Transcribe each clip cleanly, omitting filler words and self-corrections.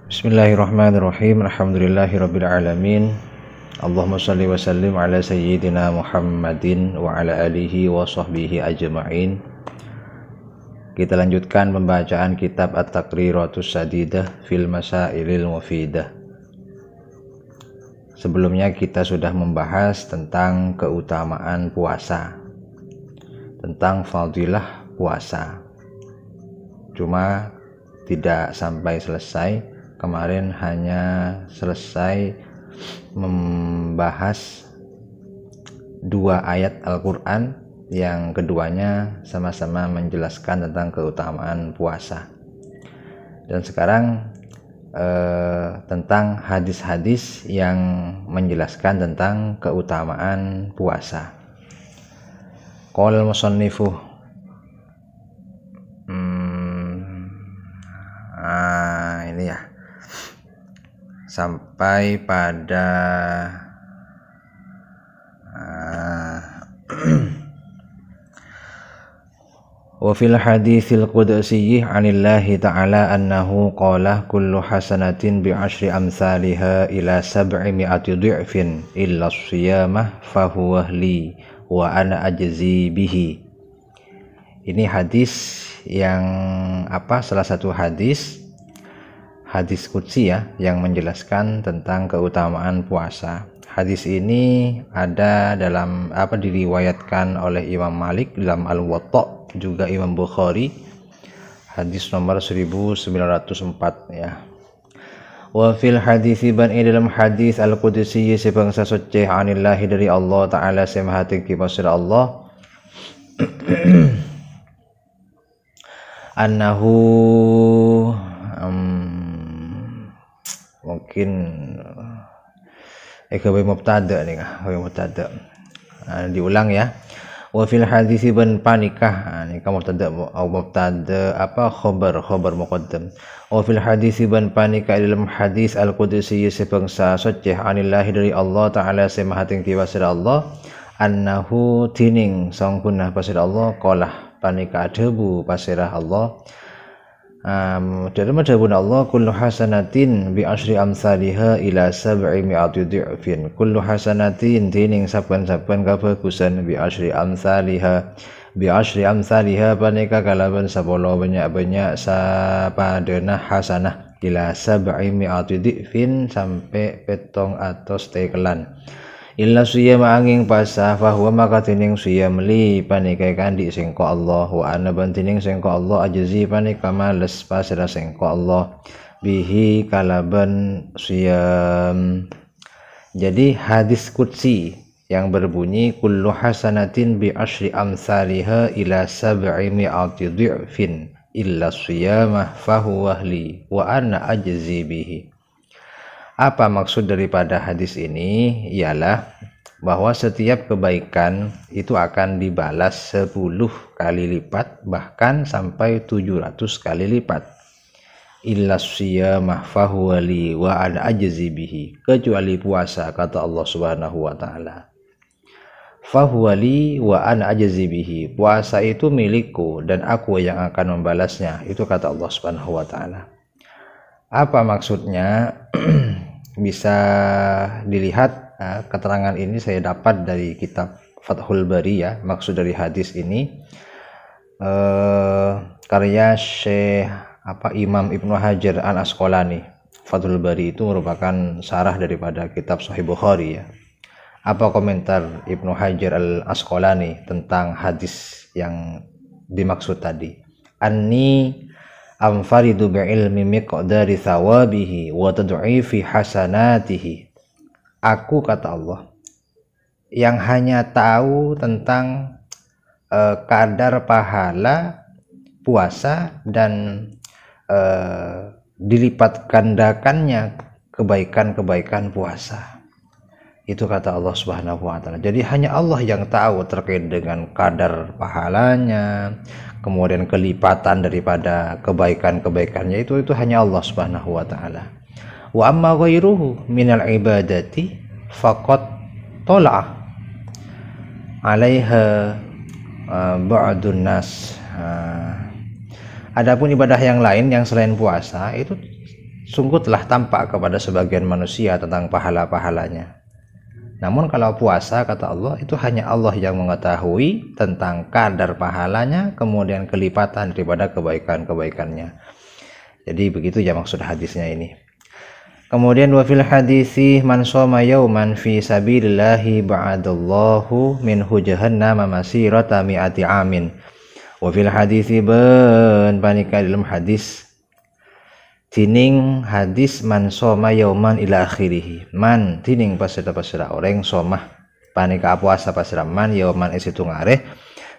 Bismillahirrahmanirrahim. Alhamdulillahirabbil alamin. Allahumma shalli wa sallim ala sayyidina Muhammadin wa ala alihi wa sahbihi ajma'in. Kita lanjutkan pembacaan kitab At-Taqriratus Sadidah fil Masailil Mufidah. Sebelumnya kita sudah membahas tentang keutamaan puasa, tentang fadilah puasa. Cuma tidak sampai selesai. Kemarin hanya selesai membahas 2 ayat Al-Quran, yang keduanya sama-sama menjelaskan tentang keutamaan puasa. Dan sekarang tentang hadis-hadis yang menjelaskan tentang keutamaan puasa. Qala al-musannifu ini ya, sampai pada wa fil haditsil qudsi 'anillahi ta'ala annahu qala kullu hasanatin bi 'ashri amsalha ila 700 dhi'fin illa shiyamah fahuwa li wa ana ajzi bihi. Ini hadis yang salah satu hadis qudsi ya, yang menjelaskan tentang keutamaan puasa. Hadis ini ada dalam diriwayatkan oleh Imam Malik dalam Al-Muwatta, juga Imam Bukhari, hadis nomor 1904 ya. Wa fil hadisi dalam hadis al-qudsi sebangsa suci anillahi dari Allah Ta'ala semahati kibasir Allah annahu mungkin mubtada nih mubtada. Diulang ya. Wa fil hadisi ban panikah ini mubtada khabar muqaddam. Wa fil hadisi ban panikah dalam hadis al-qudsi sebangsa suci anillahi dari Allah Ta'ala semahating kiwasir Allah annahu tining sangkunah pasir Allah qalah panika debu pasirah Allah dalam adabun Allah kullu hasanatin bi asyri amsalha ila 700 dhi'fin. Kullu hasanatin tining saben-saben kabagusan bi asyri amsalha panika kalaban 10 banyak-banyak sapadana hasanah ila 700 dhi'fin sampai 700 tekelan. Illa siyam angin pasah fahuwa maka tining siyam li panikai kandi sengko Allah wa ana bantining sengko Allah ajzi panika males pasira sengko Allah bihi kalaban siyam. Jadi hadis qudsi yang berbunyi kullu hasanatin bi asyri amsalha ila 700 dhi'fin illa siyamah fahuwa li wa ana ajzi bihi. Apa maksud daripada hadis ini? Ialah bahwa setiap kebaikan itu akan dibalas 10 kali lipat, bahkan sampai 700 kali lipat. Illa siyamah fahuwa li wa ana ajzi bihi, kecuali puasa, kata Allah Subhanahu wa taala. Fahuwa li wa ana ajzi bihi, puasa itu milikku dan aku yang akan membalasnya, itu kata Allah Subhanahu wa taala. Apa maksudnya? Bisa dilihat keterangan ini saya dapat dari kitab Fathul Bari ya. Maksud dari hadis ini karya Syekh Imam Ibnu Hajar Al-Asqalani. Fathul Bari itu merupakan syarah daripada kitab Sahih Bukhari ya. Apa komentar Ibnu Hajar Al-Asqalani tentang hadis yang dimaksud tadi? Anni amfaridu bi'ilmi miqdari thawabihi wa tad'ifi hasanatihi. Aku, kata Allah, yang hanya tahu tentang kadar pahala puasa dan dilipat gandakannya kebaikan-kebaikan puasa. Itu kata Allah Subhanahu wa taala. Jadi hanya Allah yang tahu terkait dengan kadar pahalanya, kemudian kelipatan daripada kebaikan-kebaikannya itu hanya Allah Subhanahu wa taala. Wa amma ghairuhu minal ibadati faqad tala'ah 'alaiha ba'dun nas. Adapun ibadah yang lain yang selain puasa itu sungguh telah tampak kepada sebagian manusia tentang pahala-pahalanya. Namun kalau puasa, kata Allah, itu hanya Allah yang mengetahui tentang kadar pahalanya, kemudian kelipatan daripada kebaikan-kebaikannya. Jadi begitu ya maksud hadisnya ini. Kemudian wa fil hadisi man shoma yauman fi sabilillahi ba'adallahu minhu jahannama masirata mi'ati amin. Wa fil hadisi ban panika dalam hadis tining hadis man shoma yauman ila akhirih. Man tining pasira orang somah panika puasa pasira man yauman isitu ngareh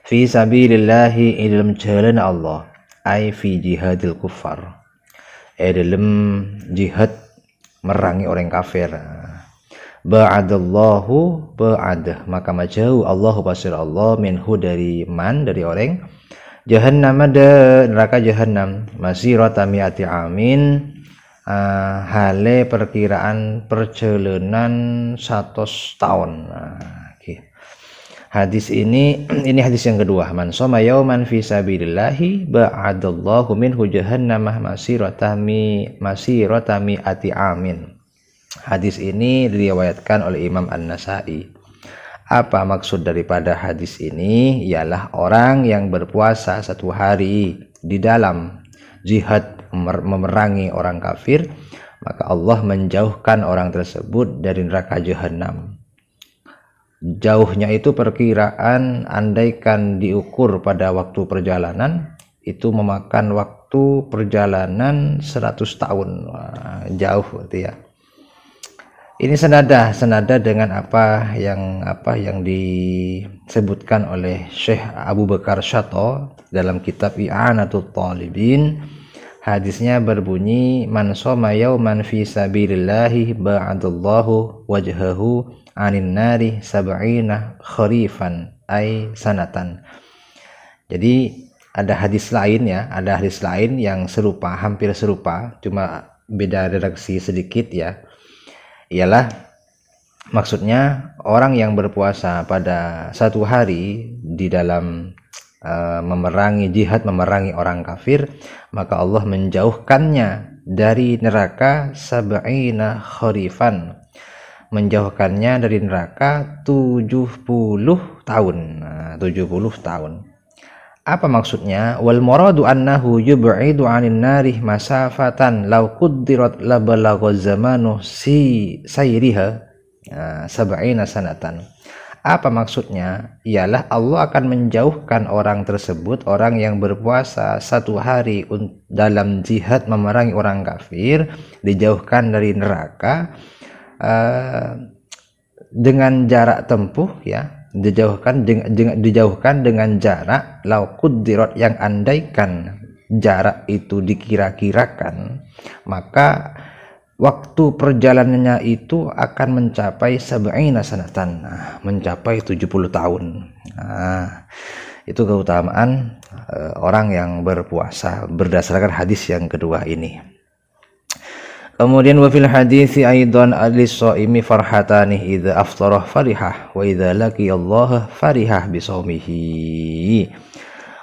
fi sabilillahi dalam jalan Allah ai fi jihadil kuffar. Dalam jihad merangi orang kafir. Ba'adallahu ba'adah, maka majauh Allahu pasir Allah minhu dari man, dari orang jahannam, ada neraka jahannam masirata mi'ati amin, hale perkiraan perjalanan 100 tahun. Hadis ini hadis yang kedua. Man shoma yauman fi sabilillahi ba'adallahu minhu jahannamah masirata mi'ati amin. Hadis ini diriwayatkan oleh Imam An-Nasa'i. Apa maksud daripada hadis ini? Ialah orang yang berpuasa 1 hari di dalam jihad memerangi orang kafir, maka Allah menjauhkan orang tersebut dari neraka jahannam. Jauhnya itu perkiraan, andaikan diukur pada waktu perjalanan, itu memakan waktu perjalanan 100 tahun. Wah, jauh berarti ya. Ini senada dengan apa yang disebutkan oleh Syekh Abu Bakar Syato dalam kitab I'anatul Talibin. Hadisnya berbunyi man shoma yauman fi sabilillahi ba'adallahu wajhahu anin nari sab'ina kharifan ay sanatan. Jadi ada hadis lain yang serupa, hampir serupa, cuma beda redaksi sedikit ya. Ialah maksudnya orang yang berpuasa pada 1 hari di dalam memerangi orang kafir, maka Allah menjauhkannya dari neraka sab'ina kharifan, menjauhkannya dari neraka 70 tahun. 70 tahun. Apa maksudnya? Wal muradu annahu yub'idu 'anil nari masafatan law quddirat la balagha zamanu sayriha sab'ina sanatan. Apa maksudnya? Ialah Allah akan menjauhkan orang tersebut, orang yang berpuasa 1 hari dalam jihad memerangi orang kafir, dijauhkan dari neraka dengan jarak tempuh ya, dijauhkan dengan jarak lau quddirat, yang andaikan jarak itu dikira-kirakan, maka waktu perjalanannya itu akan mencapai sab'ina sanatan, mencapai 70 tahun. Itu keutamaan orang yang berpuasa berdasarkan hadis yang kedua ini. Kemudian wa fil hadisi aidan lis-shaimi farhatani idza aftara farihah wa idza laqiyallaha farihah bi shaumihi.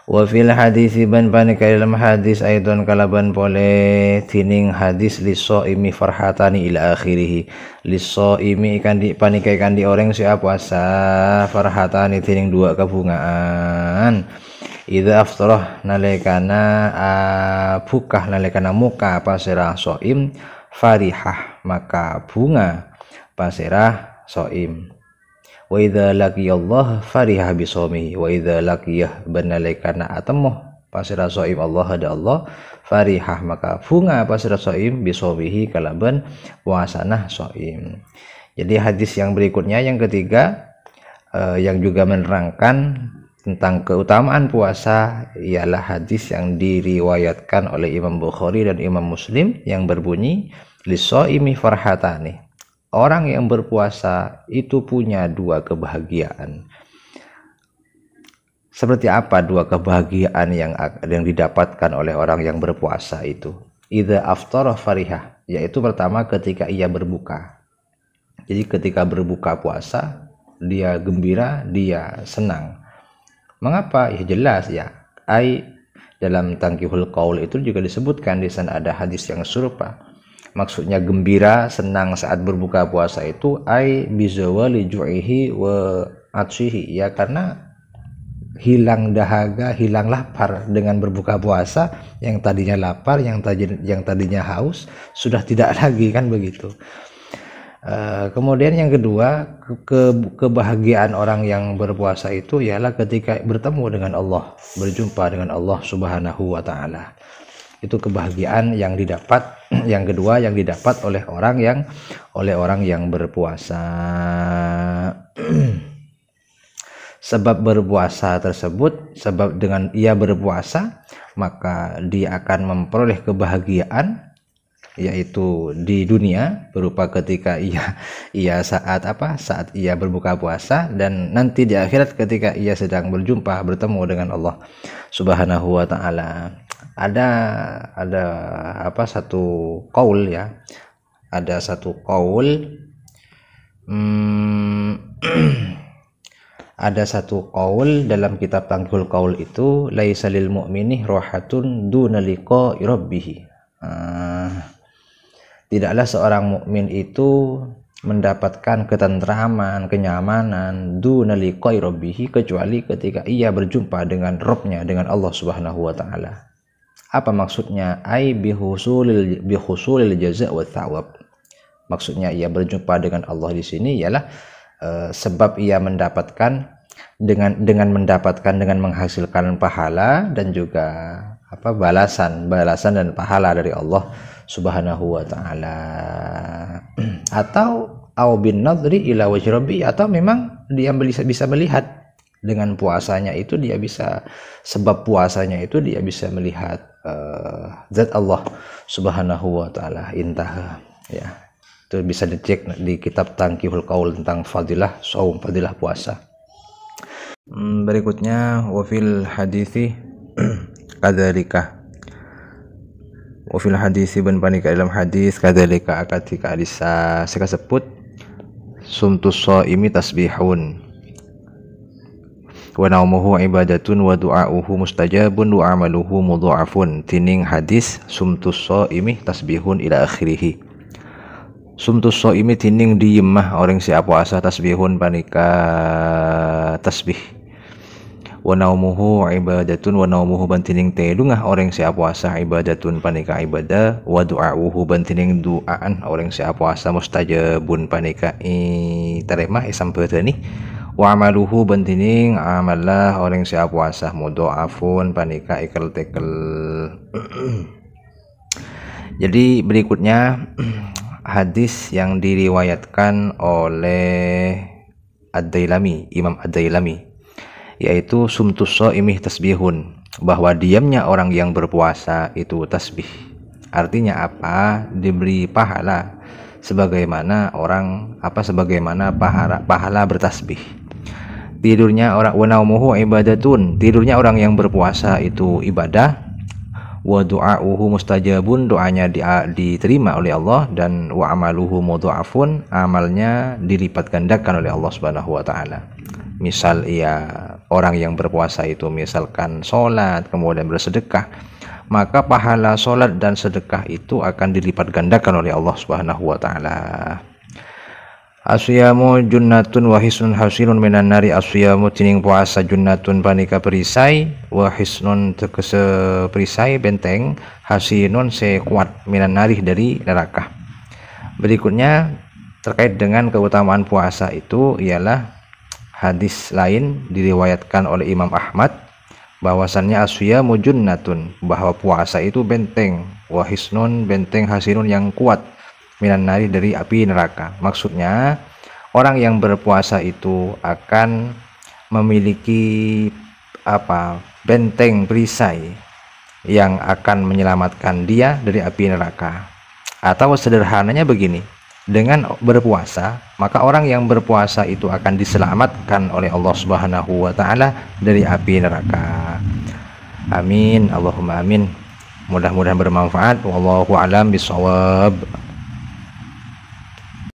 Wa fil hadisi ban panika dalam hadis aidan kalaban pole tining hadis lis-shaimi farhatani ila akhirih. Lis-shaimi kan di panika kan di orang siapa puasa farhatani tining 2 kebungaan. Idza aftara nalikana bukah nalikana muka pasirah shaim farihah, maka bunga pasirah shaim. Wa idza laqiyallah farihah bi shaumihi wa idza laqiyah banalaikana atamuh pasirah shaim Allah ada Allah farihah, maka bunga pasirah shaim bi shaumihi kalaban puasanah shaim. Jadi hadis yang berikutnya yang ketiga yang juga menerangkan tentang keutamaan puasa ialah hadis yang diriwayatkan oleh Imam Bukhari dan Imam Muslim yang berbunyi lis-shaimi farhatani. Orang yang berpuasa itu punya 2 kebahagiaan. Seperti apa 2 kebahagiaan yang didapatkan oleh orang yang berpuasa itu? Idza aftara farihah, yaitu pertama ketika ia berbuka. Jadi ketika berbuka puasa dia gembira, dia senang. Mengapa? Ya jelas ya. Dalam Tangkihul Qaul itu juga disebutkan di sana ada hadis yang serupa. Maksudnya gembira, senang saat berbuka puasa itu ai bizawali ju'ihi wa atshihi, ya karena hilang dahaga, hilang lapar dengan berbuka puasa. Yang tadinya lapar, yang tadinya haus sudah tidak lagi, kan begitu. Kemudian yang kedua, kebahagiaan orang yang berpuasa itu ialah ketika bertemu dengan Allah, berjumpa dengan Allah Subhanahu wa taala. Itu kebahagiaan yang didapat, yang kedua yang didapat oleh orang yang berpuasa. Sebab berpuasa tersebut, sebab dengan ia berpuasa maka dia akan memperoleh kebahagiaan, yaitu di dunia berupa ketika ia saat ia berbuka puasa, dan nanti di akhirat ketika ia sedang bertemu dengan Allah Subhanahu wa taala. Ada satu qaul, ya. Ada satu qaul ada satu qaul dalam kitab Tangkul Qaul itu, laisa lil mu'mini rahatun duna liqa'i rabbih. Tidaklah seorang mukmin itu mendapatkan ketentraman, kenyamanan duna liqa'i rabbih, kecuali ketika ia berjumpa dengan Rabb-nya, dengan Allah Subhanahu wa taala. Apa maksudnya? Ai bihusulil jaza' wa thawab. Maksudnya ia berjumpa dengan Allah di sini ialah sebab ia mendapatkan dengan menghasilkan pahala dan juga balasan dan pahala dari Allah Subhanahu wa taala. Atau bin nadri ila wajhi rabbi, atau memang dia bisa melihat dengan puasanya itu, dia bisa, sebab puasanya itu dia bisa melihat zat Allah Subhanahu wa taala. Intah, ya. Itu bisa dicek di kitab Tangkihul Qaul tentang fadilah shaum, fadilah puasa. Berikutnya wafil hadisi kadzalika. Wafil hadisi ben panika dalam hadis kadzalika akatika adisa sekasebut sumtus shaimi tasbihun wa naumuhu ibadatun wa du'auhu mustajabun wa amaluhu mudha'afun. Tining hadis sumtus shaimi tasbihun ila akhirih. Sumtus shaimi tining diyemah orang si puasa, tasbihun panika tasbih, wa naumuhu ibadatun, wa naumuhu bantining telungah orang si puasa, ibadatun panika ibadah, wa du'auhu bantining duaan orang si puasa, mustajabun panika terima sampeuteuni, wa amaluhu bantining amalah orang si puasa, mudha'afun panika ikel tekel. Jadi berikutnya hadis yang diriwayatkan oleh Ad-Dailami, Imam Ad-Dailami, yaitu sumtus shaimi tasbihun, bahwa diamnya orang yang berpuasa itu tasbih. Artinya apa? Diberi pahala sebagaimana pahala bertasbih. Tidurnya orang wa naumuhu ibadatun, tidurnya orang yang berpuasa itu ibadah, wa du'auhu mustajabun, doanya diterima oleh Allah, dan wa amaluhu mudha'afun, amalnya dilipat gandakan oleh Allah Subhanahu wa taala. Misal orang yang berpuasa itu misalkan sholat kemudian bersedekah, maka pahala sholat dan sedekah itu akan dilipat gandakan oleh Allah Subhanahu wa taala. Asyamu junnatun wa hisnun hasilun minan nari. Asyamu tining puasa junnatun panika perisai, wa hisnun tegese perisai benteng, hasinun sekuat minan nari dari neraka. Berikutnya terkait dengan keutamaan puasa itu ialah hadis lain diriwayatkan oleh Imam Ahmad bahwasannya asyamu junnatun, bahwa puasa itu benteng, wa hisnun benteng, hasinun yang kuat, minan nari dari api neraka. Maksudnya orang yang berpuasa itu akan memiliki benteng perisai yang akan menyelamatkan dia dari api neraka. Atau sederhananya begini, dengan berpuasa maka orang yang berpuasa itu akan diselamatkan oleh Allah Subhanahu wa taala dari api neraka. Amin, Allahumma amin. Mudah-mudahan bermanfaat. Wallahu a'lam bishawab.